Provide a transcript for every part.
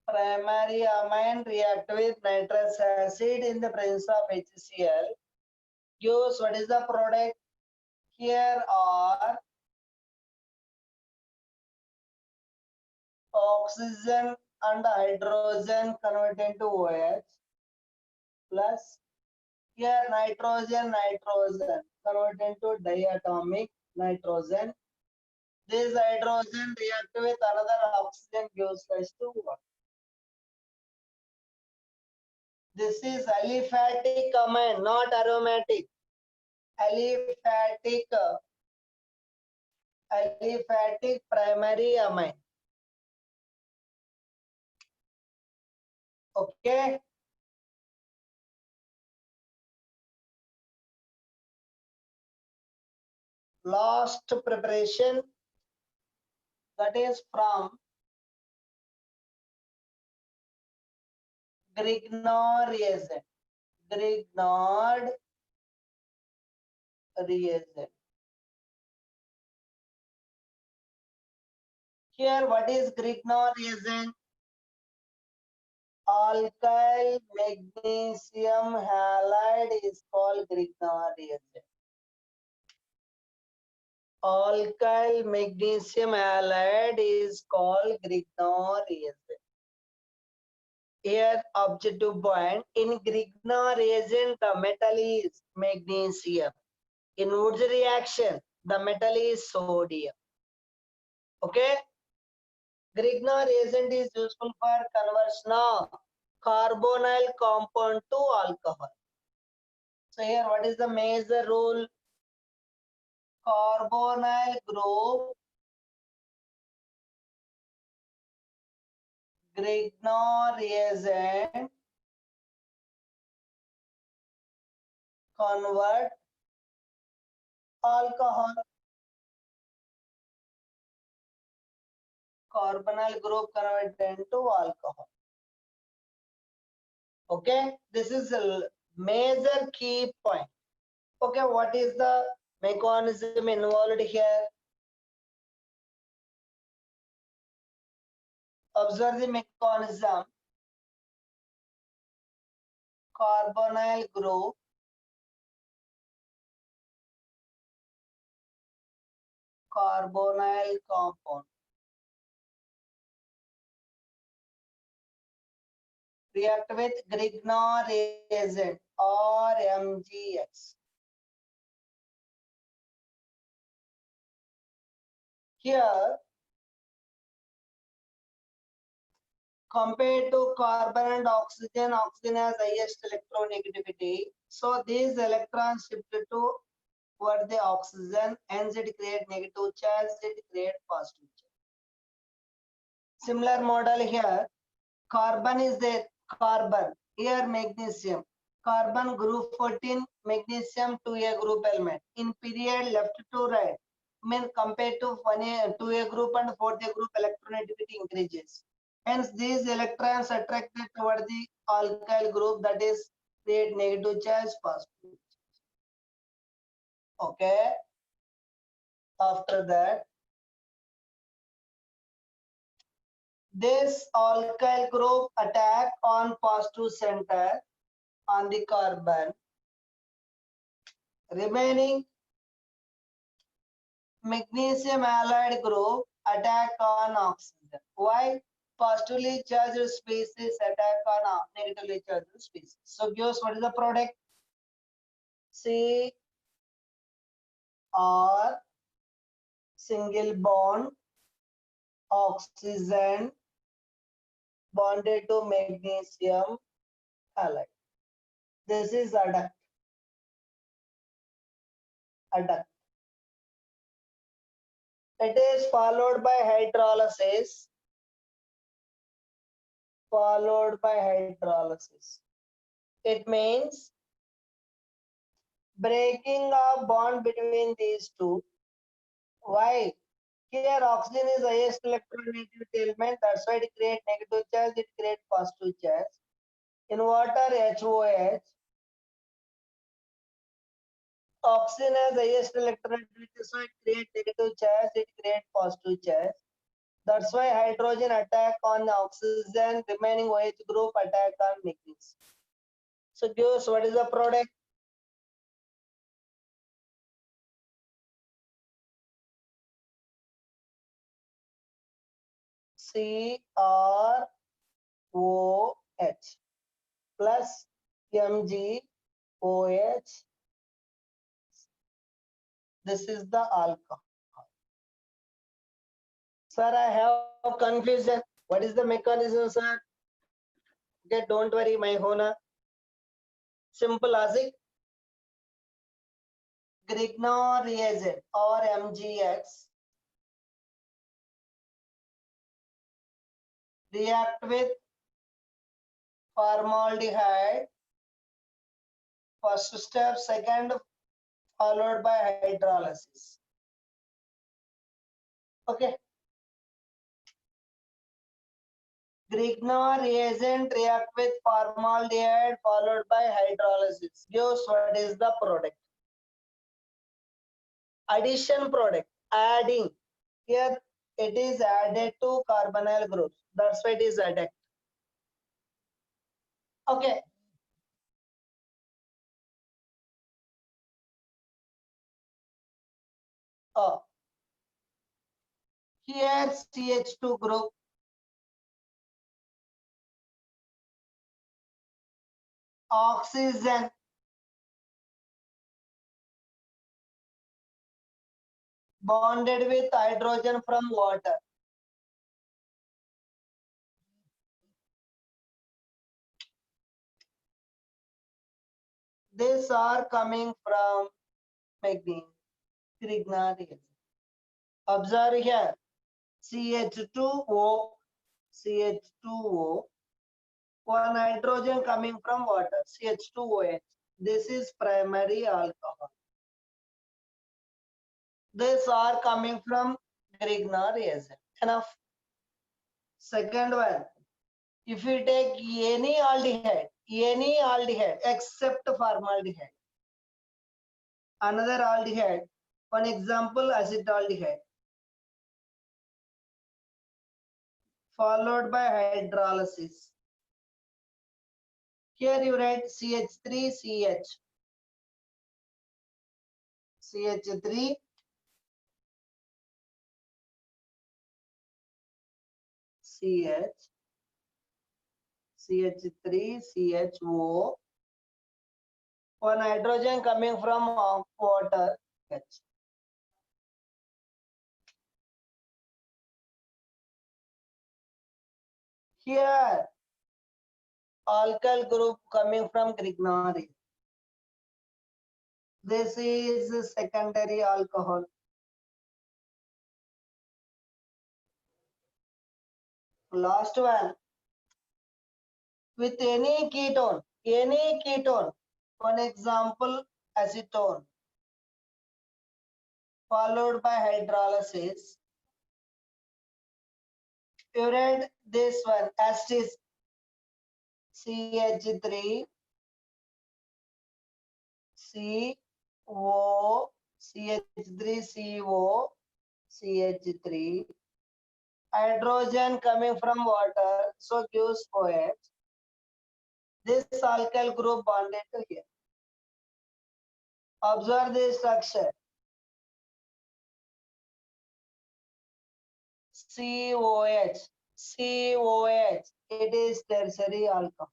primary amine react with nitrous acid in the presence of HCl. Gives what is the product? Here are oxygen and hydrogen converted into OH plus here nitrogen converted into diatomic nitrogen. This hydrogen react with another oxygen gives rise to water. This is aliphatic amine, not aromatic. Aliphatic primary amine. Okay. Last preparation, that is from Grignard reagent. Grignard reagent. Here, what is Grignard reagent? Alkyl magnesium halide is called Grignard reagent. Alkyl magnesium halide is called Grignard reagent. Here, objective point, in Grignard reagent, the metal is magnesium. In Woods reaction, the metal is sodium. Okay? Grignard reagent is useful for conversion of carbonyl compound to alcohol. So here, what is the major rule? Carbonyl group, Grignard reagent, convert alcohol. Carbonyl group converted into alcohol. Okay, this is a major key point. Okay, what is the mechanism involved here? Observe the mechanism. Carbonyl group carbonyl compound react with Grignard reagent or MgX. Here, compared to carbon and oxygen, oxygen has highest electronegativity. So these electrons shifted toward the oxygen, hence it creates negative charge, it creates positive charge. Similar model here, carbon is there, carbon, here magnesium, carbon group 14, magnesium 2A group element. In period left to right, mean compared to 2A group and 4A group electronegativity increases. Hence, these electrons attracted toward the alkyl group, that is create negative charge, positive charge. Okay. After that, this alkyl group attack on positive center on the carbon. Remaining magnesium halide group attack on oxygen. Why? Positively charged species attack on negatively charged species. So gives what is the product? C or single bond oxygen bonded to magnesium halide. This is adduct. Adduct. It is followed by hydrolysis. Followed by hydrolysis. It means breaking of bond between these two. Why? Here oxygen is highest electronegativity element, that's why it creates negative charge, it creates positive charge. In water, HOH, oxygen has highest electronegativity, so it creates negative charge, it creates positive charge. That's why hydrogen attack on the oxygen, remaining OH group attack on magnesium. So guess what is the product? CrOH plus MgOH. This is the alcohol. Sir, I have confusion. What is the mechanism, sir? Okay, don't worry, my Hona. Simple logic. Grignard reagent or MgX react with formaldehyde. First step, second followed by hydrolysis. Okay. Grignard reagent react with formaldehyde followed by hydrolysis. Gives what is the product? Addition product. Adding. Here it is added to carbonyl groups. That's why it is added. Okay. Oh. Here CH2 group. Oxygen. Bonded with hydrogen from water. These are coming from magnesium. Grignard reagent. Observe here. CH2O, CH2O, one hydrogen coming from water, CH2OH. This is primary alcohol. These are coming from Grignard reagent. Enough. Second one, if you take any aldehyde except formaldehyde, another aldehyde, one example acetaldehyde, followed by hydrolysis. Here you write CH3CH, CH3, CH, CH3, CHO, one hydrogen coming from water, H. Here, alkyl group coming from Grignard. This is secondary alcohol. Last one, with any ketone, one example acetone, followed by hydrolysis. You read this one, asterisk CH3, CO, CH3CO, CH3, hydrogen coming from water, so gives OH. This alkyl group bonded to here. Observe this structure. COH, it is tertiary alcohol.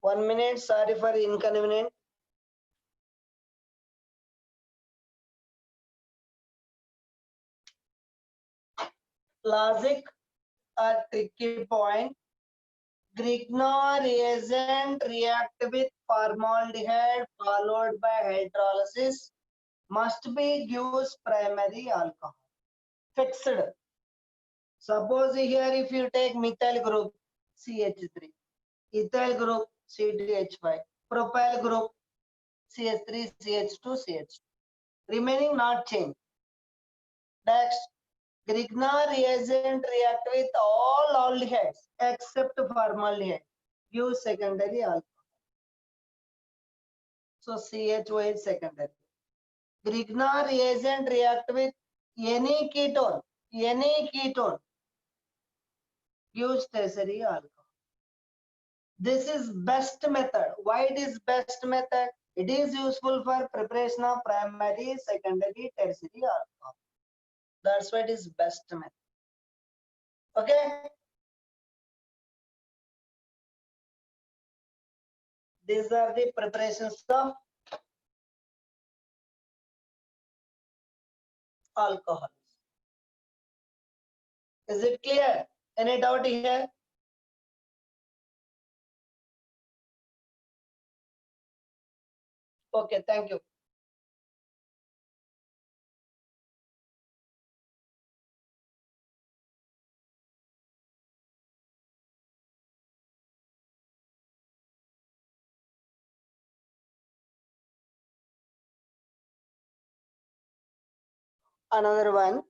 1 minute, sorry for inconvenience. Logic, a tricky point. Grignard reagent react with formaldehyde followed by hydrolysis must be gives primary alcohol. Fixed. Suppose here if you take methyl group CH3, ethyl group C2H5, propyl group CH3, CH2, CH2. Remaining not change. Next, Grignard reagent react with all aldehydes except formaldehyde. Give secondary alcohol. So CHO is secondary. Grignard reagent react with any ketone any ketone gives tertiary alcohol. This is best method. Why it is best method? It is useful for preparation of primary, secondary, tertiary alcohol. That's why it is best method. Okay. These are the preparations of alcohol. Is it clear? Any doubt here? Okay, thank you. Another one.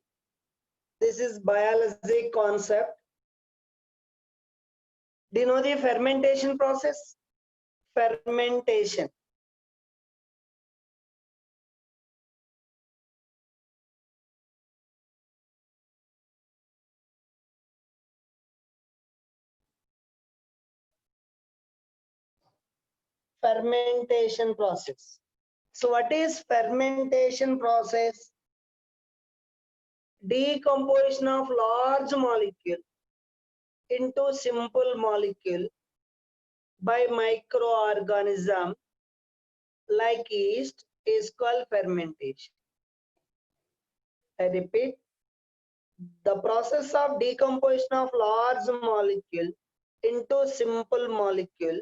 This is biology concept. Do you know the fermentation process? Fermentation. Fermentation process. So what is fermentation process? Decomposition of large molecule into simple molecule by microorganism like yeast is called fermentation. I repeat, the process of decomposition of large molecule into simple molecule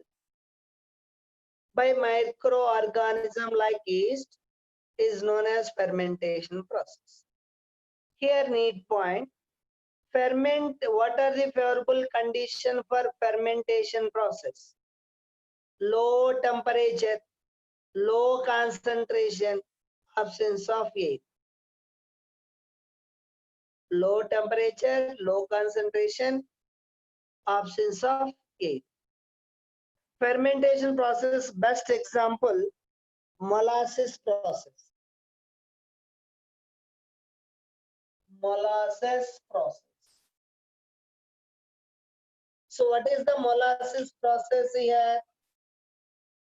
by microorganism like yeast is known as fermentation process. Here need point, ferment, what are the favorable condition for fermentation process? Low temperature, low concentration, absence of air. Low temperature, low concentration, absence of air. Fermentation process, best example, molasses process. Molasses process. So what is the molasses process here?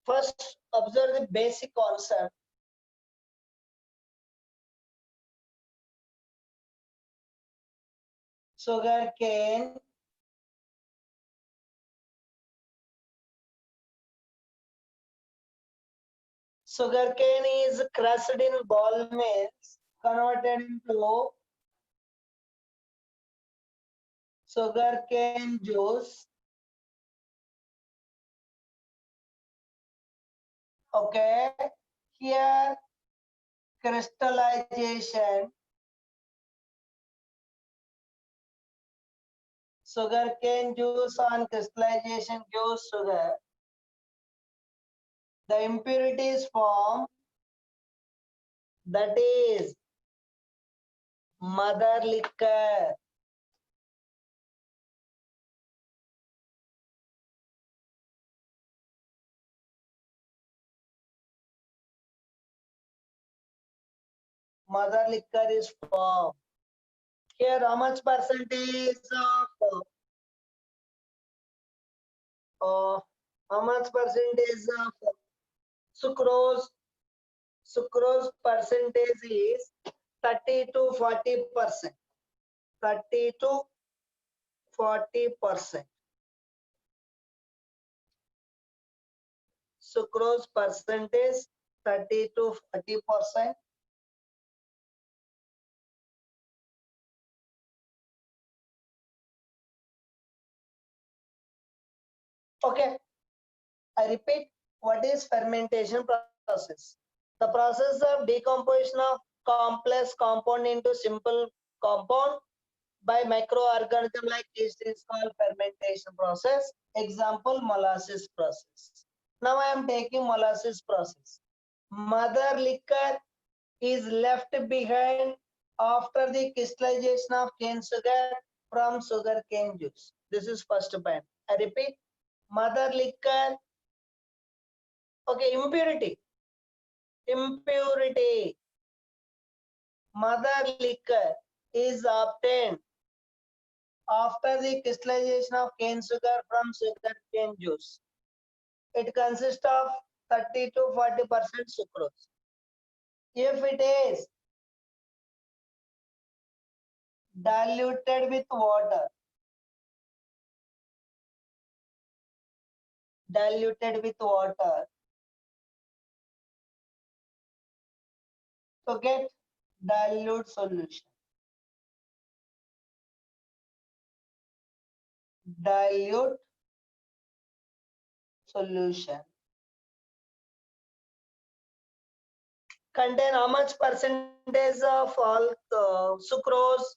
First, observe the basic concept. Sugar cane, sugar cane is crushed in ball mills, converted into sugar cane juice. Okay, here crystallization, sugar cane juice on crystallization gives sugar. The impurities form, that is mother liquor. Mother liquor is formed. Here, how much percentage of how much percentage of sucrose? Sucrose percentage is 30 to 40%. 30 to 40%. Sucrose percentage 30 to 40%. Okay, I repeat, what is fermentation process? The process of decomposition of complex compound into simple compound by microorganism like yeast is called fermentation process. Example, molasses process. Now I am taking molasses process. Mother liquor is left behind after the crystallization of cane sugar from sugar cane juice. This is first point. I repeat, mother liquor. Okay, impurity. Impurity. Mother liquor is obtained after the crystallization of cane sugar from sugar cane juice. It consists of 30 to 40% sucrose. If it is diluted with water, to get dilute solution. Dilute solution contain how much percentage of all sucrose?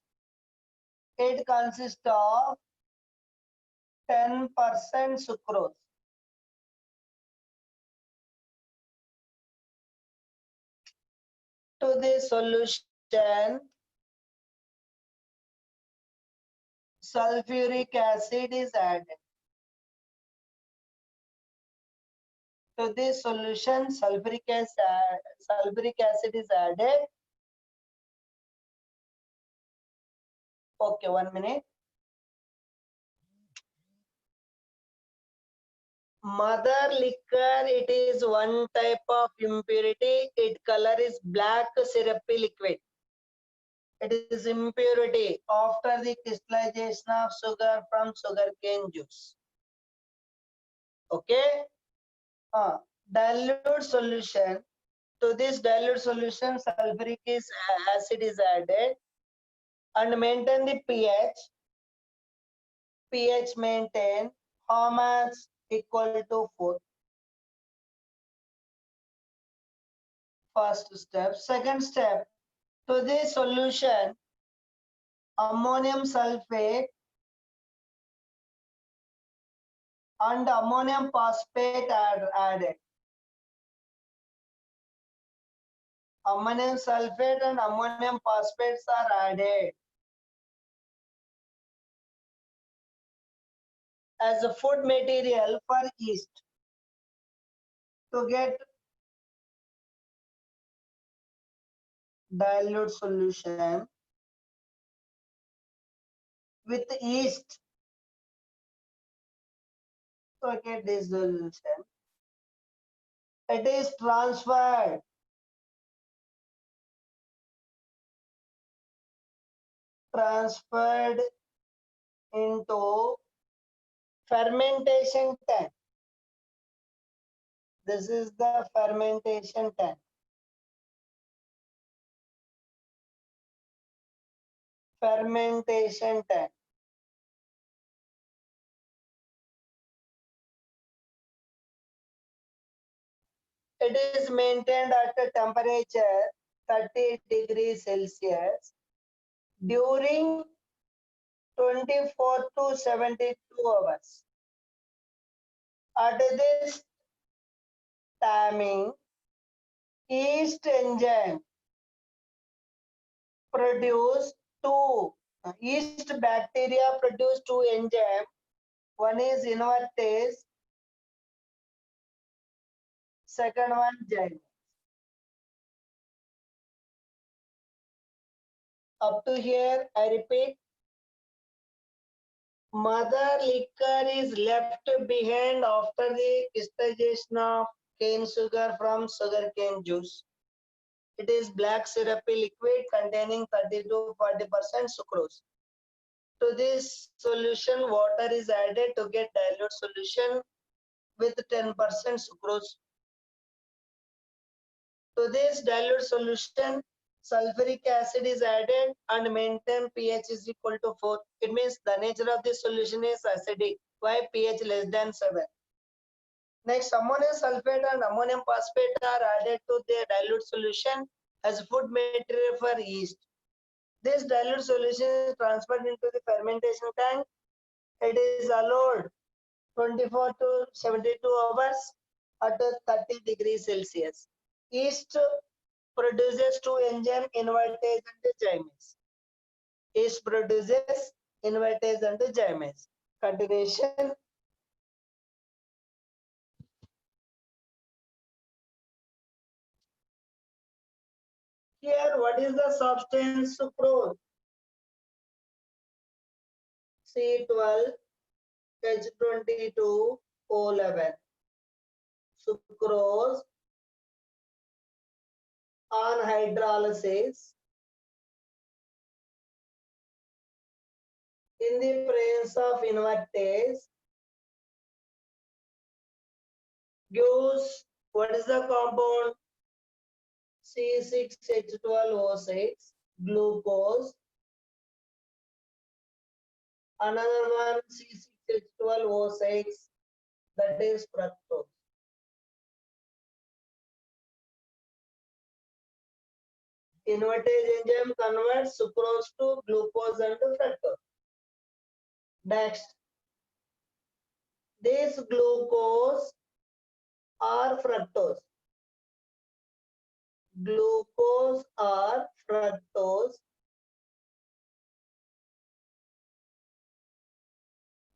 It consists of 10% sucrose. To the solution, sulfuric acid is added. To this solution, sulfuric acid is added. Okay, 1 minute. Mother liquor, it is one type of impurity. Its color is black syrupy liquid. It is impurity after the crystallization of sugar from sugarcane juice. Okay. Dilute solution. To this dilute solution, sulfuric acid is added and maintain the pH. pH maintain how much? Equal to 4. First step. Second step. To this solution, ammonium sulfate and ammonium phosphate are added. Ammonium sulfate and ammonium phosphates are added as a food material for yeast to get dilute solution with yeast to get dissolution. It is transferred into fermentation tank. This is the fermentation tank. Fermentation tank. It is maintained at a temperature 30 degrees Celsius during 24 to 72 hours. At this timing, yeast enzyme produce yeast bacteria produce two enzymes. One is invertase, second one gymnase. Up to here, I repeat, mother liquor is left behind after the crystallization of cane sugar from sugarcane juice. It is black syrupy liquid containing 30 to 40% sucrose. To this solution, water is added to get dilute solution with 10% sucrose. To this dilute solution, sulfuric acid is added and maintain pH is equal to 4. It means the nature of this solution is acidic. Why? pH less than 7. Next, ammonium sulfate and ammonium phosphate are added to the dilute solution as food material for yeast. This dilute solution is transferred into the fermentation tank. It is allowed 24 to 72 hours at 30 degrees Celsius. Yeast produces two enzymes, invertase and gymnase. Yeast produces invertase and gymnase. Continuation. Here, what is the substance sucrose? C12, H22, O11. Sucrose on hydrolysis in the presence of invertase gives what is the compound? C6H12O6, glucose. Another one C6H12O6, that is fructose. Invertase enzyme converts sucrose to glucose and fructose. Next, this glucose or fructose. Glucose or fructose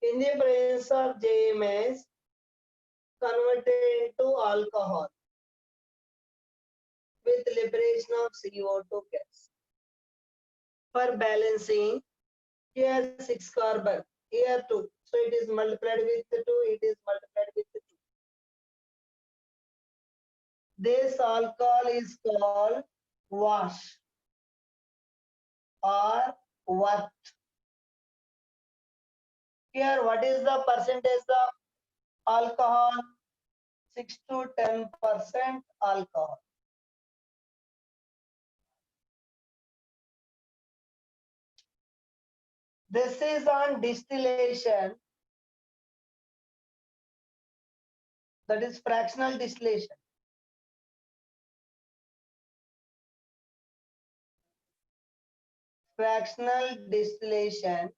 in the presence of JMS converted into alcohol with liberation of CO2 gas. For balancing, here 6 carbon, here 2. So it is multiplied with 2, it is multiplied with 2. This alcohol is called wash or what? Here, what is the percentage of alcohol? 6 to 10% alcohol. This is on distillation, that is fractional distillation. Fractional distillation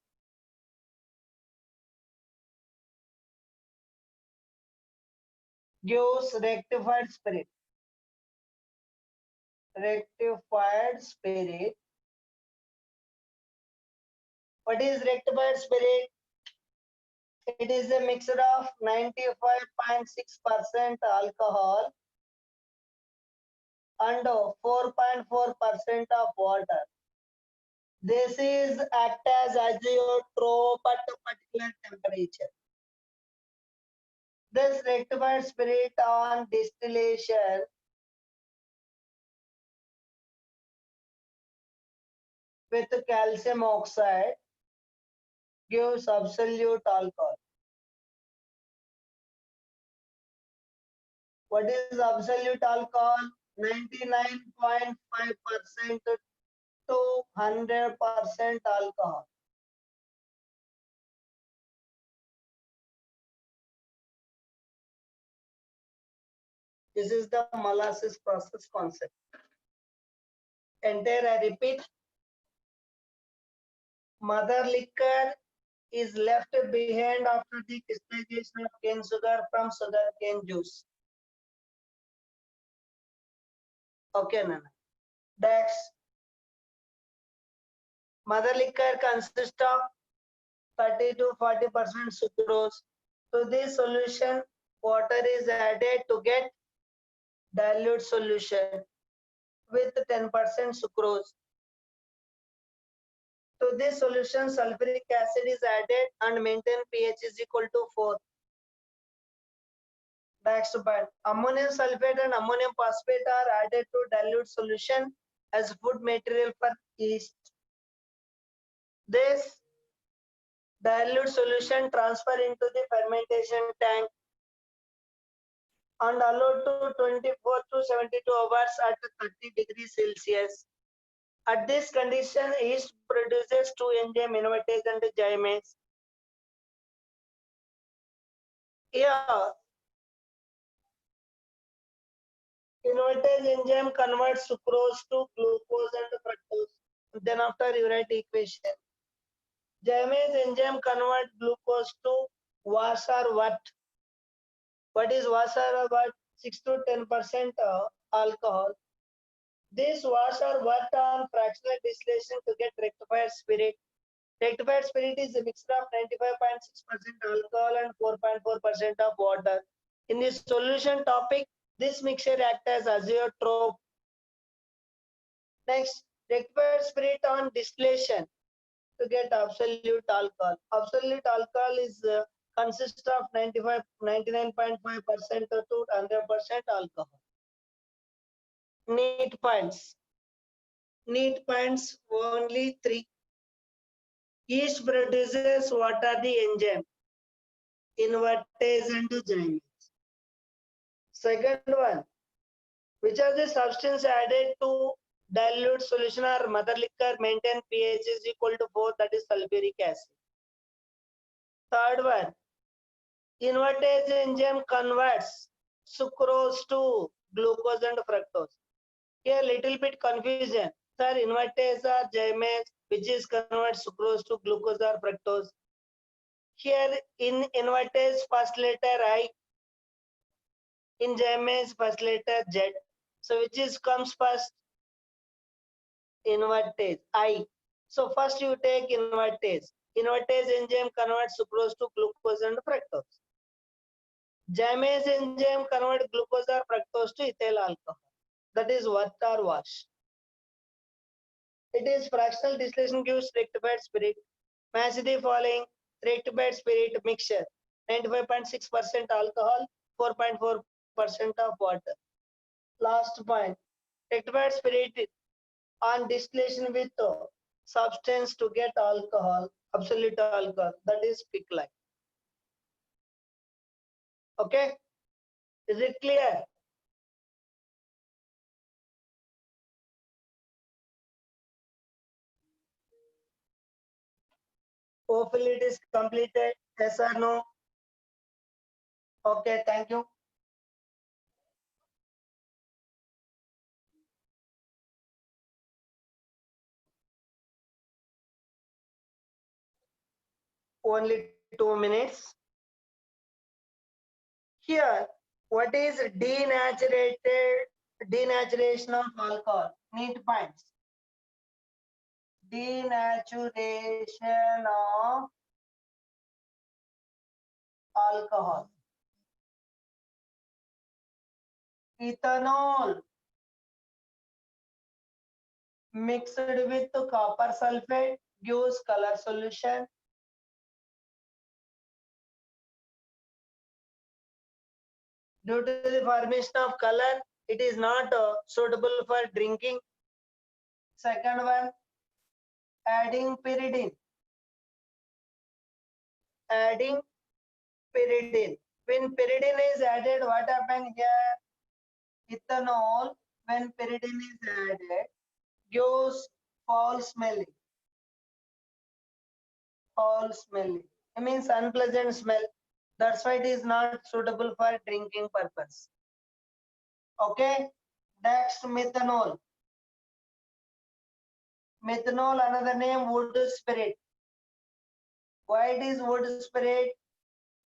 gives rectified spirit. Rectified spirit. What is rectified spirit? It is a mixture of 95.6% alcohol and 4.4% of water. This is act as azeotrope at a particular temperature. This rectified spirit on distillation with calcium oxide gives absolute alcohol. What is absolute alcohol? 99.5% to 100% alcohol. This is the molasses process concept. Entire, I repeat, mother liquor is left behind after the crystallization of cane sugar from sugarcane juice. Okay, Nana. That's mother liquor consists of 30 to 40% sucrose. To this solution, water is added to get dilute solution with 10% sucrose. To this solution, sulfuric acid is added and maintain pH is equal to 4. Next point, ammonium sulfate and ammonium phosphate are added to dilute solution as food material for yeast. This dilute solution transfer into the fermentation tank and allowed to 24 to 72 hours at 30 degrees Celsius. At this condition, yeast produces two enzymes, invertase and gymase. Yeah, invertase enzyme converts sucrose to glucose and fructose. Then after you write equation. Gymase enzyme convert glucose to wash or what? What is wash or what? 6 to 10% alcohol. This wash or what on fractional distillation to get rectified spirit. Rectified spirit is a mixture of 95.6% alcohol and 4.4% of water. In this solution topic, this mixture acts as azeotrope. Next, rectified spirit on distillation. to get absolute alcohol. Absolute alcohol is consists of 99.5% to 100% alcohol. Neat points. Neat points only 3. Yeast produces what are the enzyme? Invertase and gymnase. Second one, which are the substance added to dilute solution or mother liquor maintain pH is equal to 4, that is sulfuric acid. Third one, invertase enzyme converts sucrose to glucose and fructose. Here little bit confusion. Sir, invertase or gymnase, which is converts sucrose to glucose or fructose. Here in invertase first letter I, in gymnase first letter Z. So which is comes first? Invertase I. So first you take invertase. Invertase enzyme converts sucrose to glucose and fructose. Gymnase enzyme converts glucose or fructose to ethyl alcohol. That is what or wash. It is fractional distillation gives rectified spirit. Match the following rectified spirit mixture: 95.6% alcohol, 4.4% of water. Last point: rectified spirit on distillation with substance to get alcohol, absolute alcohol, that is quicklime. Okay, is it clear? Hopefully it is completed. Yes or no? Okay, thank you. Only 2 minutes. Here, what is denaturation of alcohol? Neat points. Denaturation of alcohol. Ethanol mixed with copper sulfate gives color solution. Due to the formation of color, it is not suitable for drinking. Second one, adding pyridine. Adding pyridine. When pyridine is added, what happens here? Ethanol, when pyridine is added, gives foul smelling. Foul smelling. It means unpleasant smell. That's why it is not suitable for drinking purpose. Okay. Next, methanol. Methanol, another name, wood spirit. Why it is wood spirit?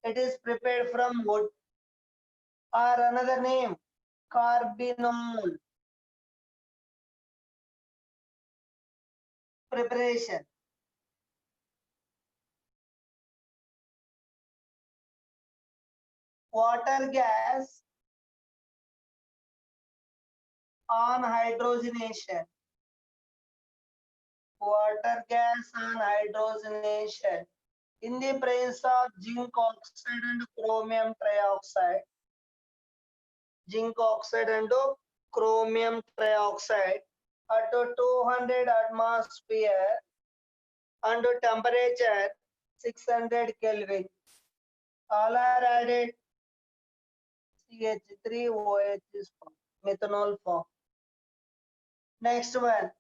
It is prepared from wood. Or another name, carbinol. Preparation. Water gas on hydrogenation. Water gas on hydrogenation in the presence of zinc oxide and chromium trioxide. Zinc oxide and chromium trioxide at 200 atmosphere and temperature 600 Kelvin. All are added. CH3OH is formed, methanol form. Next one,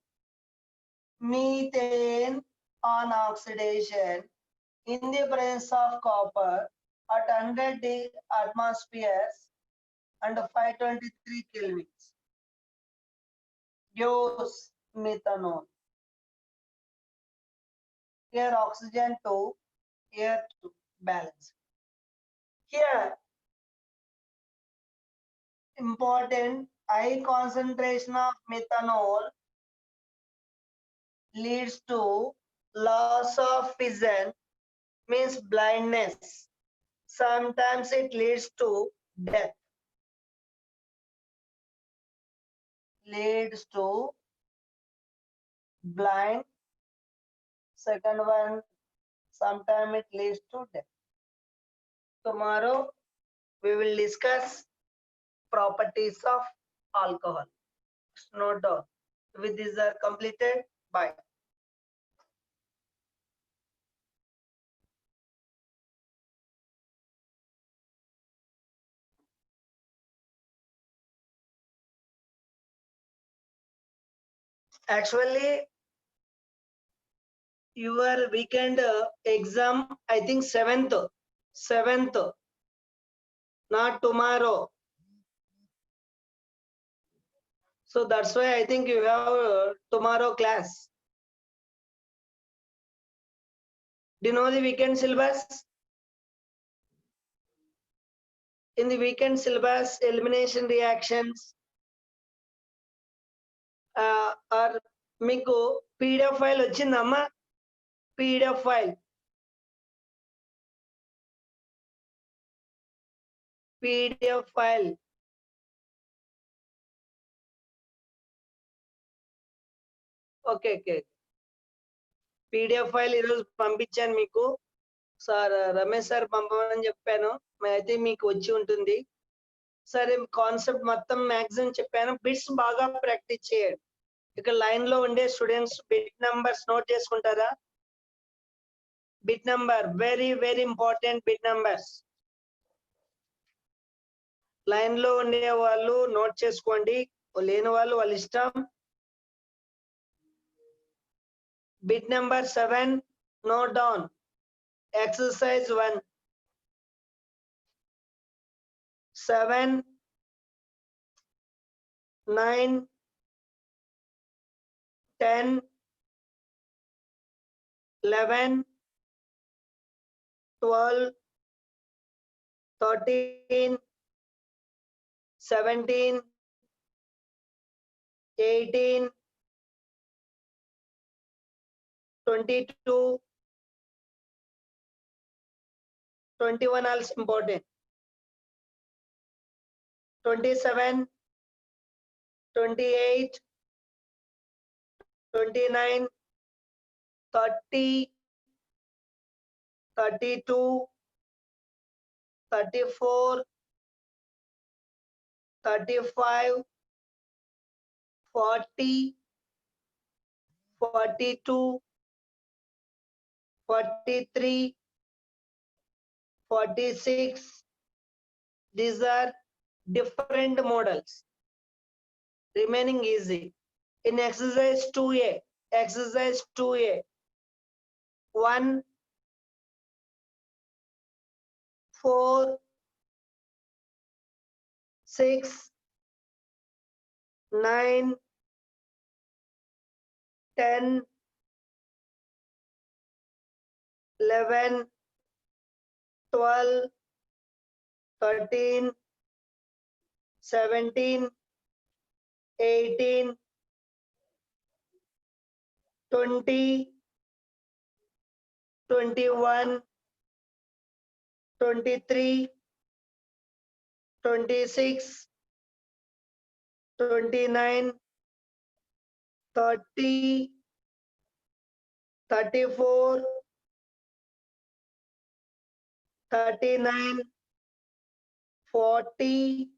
methane on oxidation in the presence of copper at 100 atmospheres and 523 kelvins gives methanol. Here oxygen 2, here 2, balance. Here important, high concentration of methanol leads to loss of vision, means blindness. Sometimes it leads to death. Leads to blind. second one, sometime it leads to death. Tomorrow we will discuss properties of alcohol. Note down. With these are completed. Bye. Actually, your weekend exam, I think 7th, not tomorrow. So that's why I think you have tomorrow class. Do you know the weekend syllabus? In the weekend syllabus, elimination reactions or మీకు PDF file వచ్చిందమ్మా? PDF file, PDF file. Okay, PDF file ఈరోజు పంపించాను మీకు. Sir Ramesh sir పంపమని చెప్పాను, అయితే మీకు వచ్చి ఉంటుంది. సరే, కాన్సెప్ట్ మొత్తం మ్యాక్సిమం చెప్పాను. బిట్స్ బాగా ప్రాక్టీస్ చేయండి. ఇక్కడ లైన్ లో ఉండే స్టూడెంట్స్ బిట్ నంబర్స్ నోట్ చేసుకుంటారా? Bit number very very important. Bit numbers line లో ఉండే వాళ్ళు నోట్ చేసుకోండి, లేని వాళ్ళు వాళ్ళ ఇష్టం. Bit number 7 note down. Exercise 1, 7, 9, 10, 11, 12, 13, 17, 18, 22, 21 also important. 27, 28, 29, 30, 32, 34, 35, 40, 42, 43, 46. These are different models. Remaining easy. In exercise 2A, 1, 4, 6, 9, 10, 11, 12, 13, 17, 18, 20, 21, 23, 26, 29, 30, 34, 39, 40.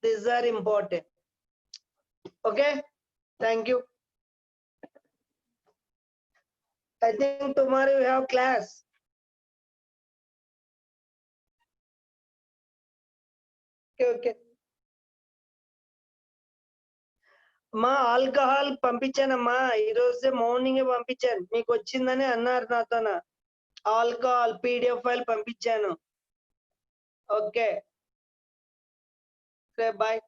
These are important. Okay, thank you. I think tomorrow you have class. Okay. మా alcohol పంపించానమ్మా, ఈ రోజే morning పంపించాను. మీకు వచ్చిందని అన్నారు నాతోన. Alcohol PDF file పంపించాను. Okay, bye.